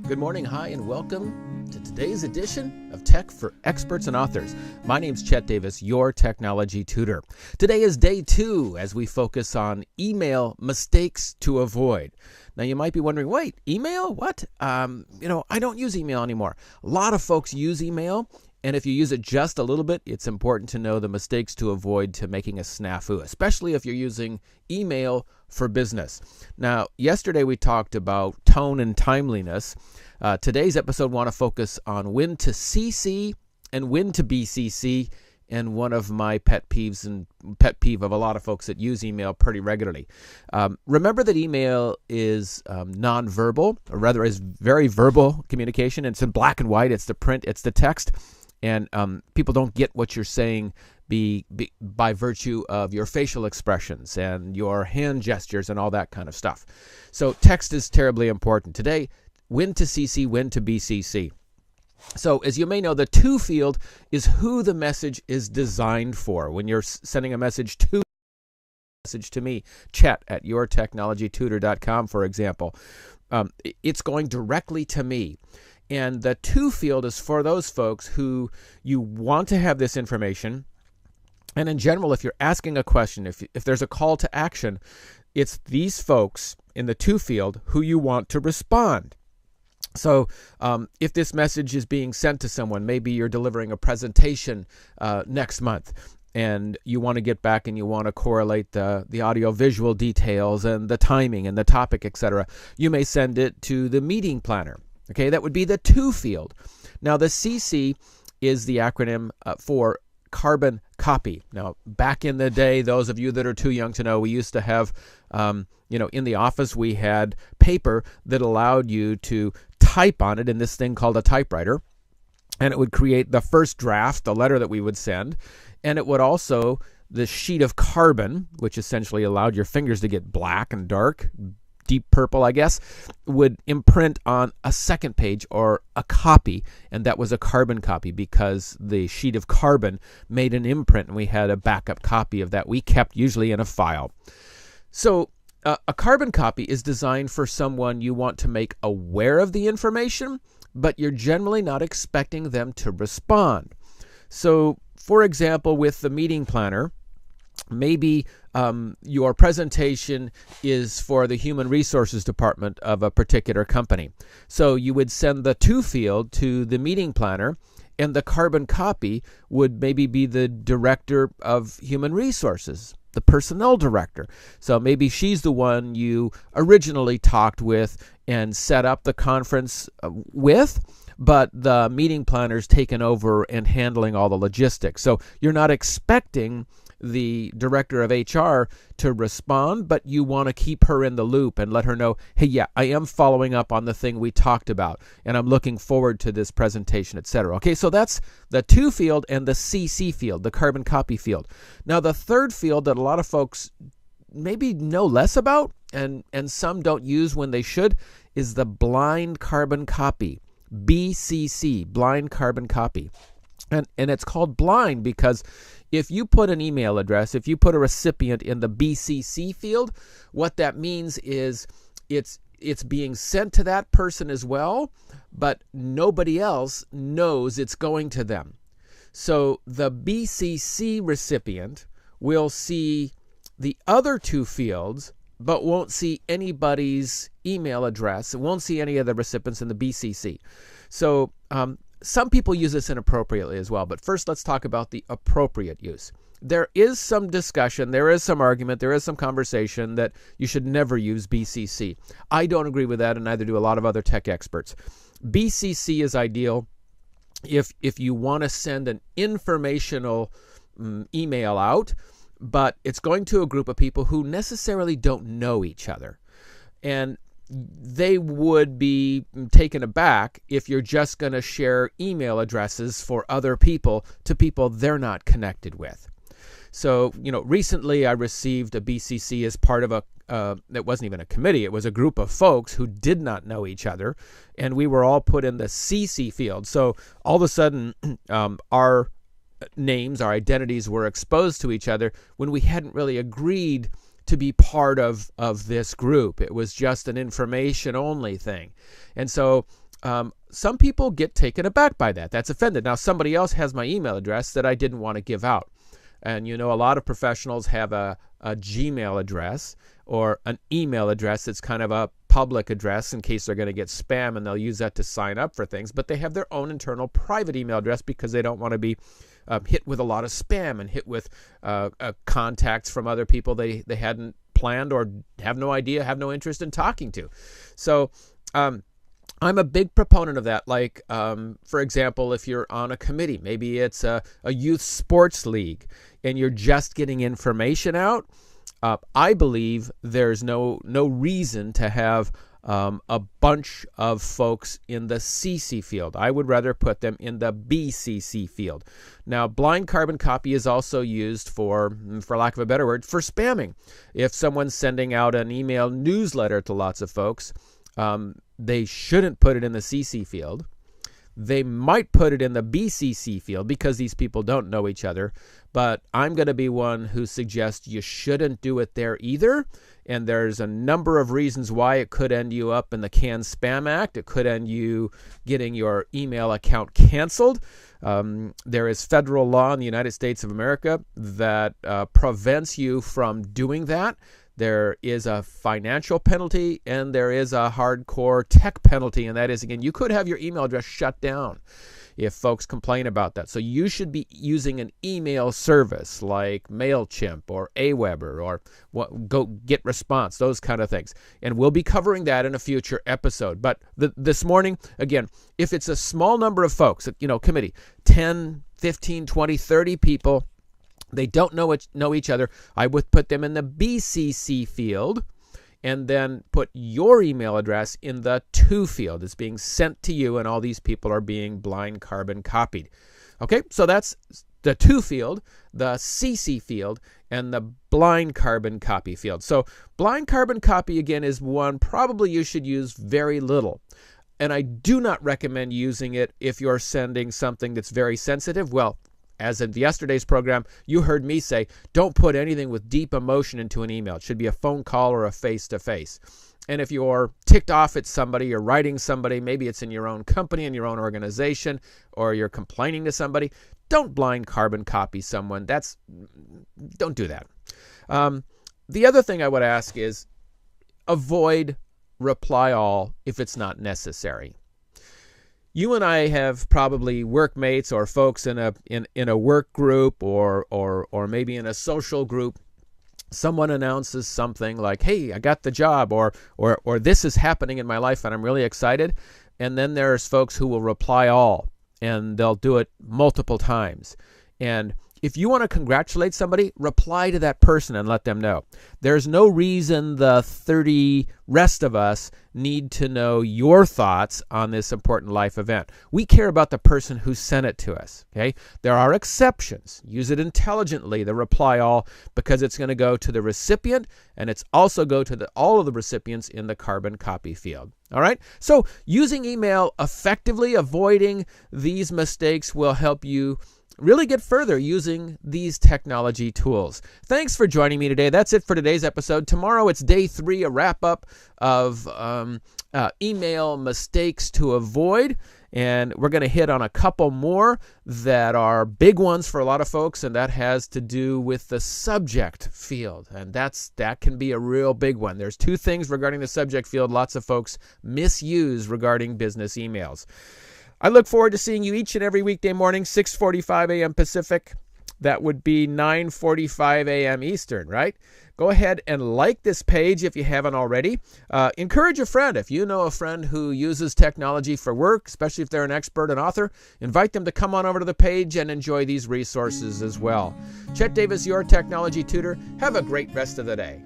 Good morning, hi, and welcome to today's edition of Tech for Experts and Authors. My name's Chet Davis, your technology tutor. Today is day 2 as we focus on email mistakes to avoid. Now, you might be wondering, wait, email? What? I don't use email anymore. A lot of folks use email, and if you use it just a little bit, it's important to know the mistakes to avoid to making a snafu, especially if you're using email for business. Now, yesterday we talked about tone and timeliness. Today's episode want to focus on when to CC and when to BCC, and one of my pet peeves and pet peeve of a lot of folks that use email pretty regularly. Remember that email is nonverbal, or rather is very verbal communication. It's in black and white. It's the print. It's the text. And people don't get what you're saying by virtue of your facial expressions and your hand gestures and all that kind of stuff. So text is terribly important. Today, when to CC, when to BCC. So as you may know, the to field is who the message is designed for. When you're sending a message to me, Chet at yourtechnologytutor.com, for example, it's going directly to me. And the to field is for those folks who you want to have this information. And in general, if you're asking a question, if there's a call to action, it's these folks in the to field who you want to respond. So if this message is being sent to someone, maybe you're delivering a presentation next month, and you want to get back and you want to correlate the audio-visual details and the timing and the topic, etc., you may send it to the meeting planner. Okay, that would be the to field. Now, the CC is the acronym for carbon copy. Now, back in the day, those of you that are too young to know, we used to have, in the office, we had paper that allowed you to type on it in this thing called a typewriter, and it would create the first draft, the letter that we would send, and it would also, the sheet of carbon, which essentially allowed your fingers to get black and dark, deep purple, I guess, would imprint on a second page or a copy, and that was a carbon copy because the sheet of carbon made an imprint, and we had a backup copy of that we kept usually in a file. So a carbon copy is designed for someone you want to make aware of the information, but you're generally not expecting them to respond. So, for example, with the meeting planner, maybe your presentation is for the human resources department of a particular company. So you would send the to field to the meeting planner, and the carbon copy would maybe be the director of human resources, the personnel director. So maybe she's the one you originally talked with and set up the conference with, but the meeting planner's taken over and handling all the logistics. So you're not expecting the director of HR to respond, but you want to keep her in the loop and let her know, hey, yeah, I am following up on the thing we talked about, and I'm looking forward to this presentation, etc. Okay, so that's the to field and the CC field, the carbon copy field. Now, the third field that a lot of folks maybe know less about and some don't use when they should is the blind carbon copy, BCC, blind carbon copy. And it's called blind because if you put an email address, if you put a recipient in the BCC field, what that means is it's being sent to that person as well, but nobody else knows it's going to them. So the BCC recipient will see the other two fields, but won't see anybody's email address. It won't see any of the recipients in the BCC. So some people use this inappropriately as well, but first let's talk about the appropriate use. There is some discussion, there is some argument, there is some conversation that you should never use BCC. I don't agree with that, and neither do a lot of other tech experts. BCC is ideal if you want to send an informational email out, but it's going to a group of people who necessarily don't know each other. And they would be taken aback if you're just going to share email addresses for other people to people they're not connected with. So, recently I received a BCC as part of it wasn't even a committee, it was a group of folks who did not know each other, and we were all put in the CC field. So all of a sudden, our names, our identities were exposed to each other when we hadn't really agreed to be part of this group. It was just an information only thing. And so some people get taken aback by that. That's offended. Now, somebody else has my email address that I didn't want to give out. And, a lot of professionals have a Gmail address or an email address that's kind of a public address in case they're going to get spam, and they'll use that to sign up for things. But they have their own internal private email address because they don't want to be hit with a lot of spam and hit with contacts from other people they hadn't planned or have no idea, have no interest in talking to. So I'm a big proponent of that. Like, for example, if you're on a committee, maybe it's a youth sports league, and you're just getting information out, I believe there's no reason to have a bunch of folks in the CC field. I would rather put them in the BCC field. Now, blind carbon copy is also used for lack of a better word, for spamming. If someone's sending out an email newsletter to lots of folks, they shouldn't put it in the CC field. They might put it in the BCC field because these people don't know each other. But I'm going to be one who suggests you shouldn't do it there either. And there's a number of reasons why. It could end you up in the Canned Spam Act. It could end you getting your email account canceled. There is federal law in the United States of America that prevents you from doing that. There is a financial penalty, and there is a hardcore tech penalty, and that is, again, you could have your email address shut down if folks complain about that. So you should be using an email service like MailChimp or Aweber or Go Get Response, those kind of things. And we'll be covering that in a future episode. But this morning, again, if it's a small number of folks, committee, 10, 15, 20, 30 people, they don't know each other, I would put them in the BCC field and then put your email address in the to field. It's being sent to you, and all these people are being blind carbon copied. Okay, so that's the to field, the CC field, and the blind carbon copy field. So blind carbon copy, again, is one probably you should use very little. And I do not recommend using it if you're sending something that's very sensitive. Well, as in yesterday's program, you heard me say, don't put anything with deep emotion into an email. It should be a phone call or a face-to-face. And if you're ticked off at somebody, you're writing somebody, maybe it's in your own company, in your own organization, or you're complaining to somebody, don't blind carbon copy someone. Don't do that. The other thing I would ask is avoid reply all if it's not necessary. You and I have probably workmates or folks in a work group or maybe in a social group. Someone announces something like, "Hey, I got the job," or "This is happening in my life and I'm really excited." And then there's folks who will reply all, and they'll do it multiple times. And if you want to congratulate somebody, reply to that person and let them know. There's no reason the 30 rest of us need to know your thoughts on this important life event. We care about the person who sent it to us. Okay? There are exceptions. Use it intelligently, the reply all, because it's going to go to the recipient, and it's also go to all of the recipients in the carbon copy field. All right? So using email effectively, avoiding these mistakes will help you really get further using these technology tools. Thanks for joining me today. That's it for today's episode. Tomorrow it's day 3, a wrap-up of email mistakes to avoid. And we're going to hit on a couple more that are big ones for a lot of folks, and that has to do with the subject field. And that can be a real big one. There's 2 things regarding the subject field lots of folks misuse regarding business emails. I look forward to seeing you each and every weekday morning, 6:45 a.m. Pacific. That would be 9:45 a.m. Eastern, right? Go ahead and like this page if you haven't already. Encourage a friend. If you know a friend who uses technology for work, especially if they're an expert and author, invite them to come on over to the page and enjoy these resources as well. Chet Davis, your technology tutor. Have a great rest of the day.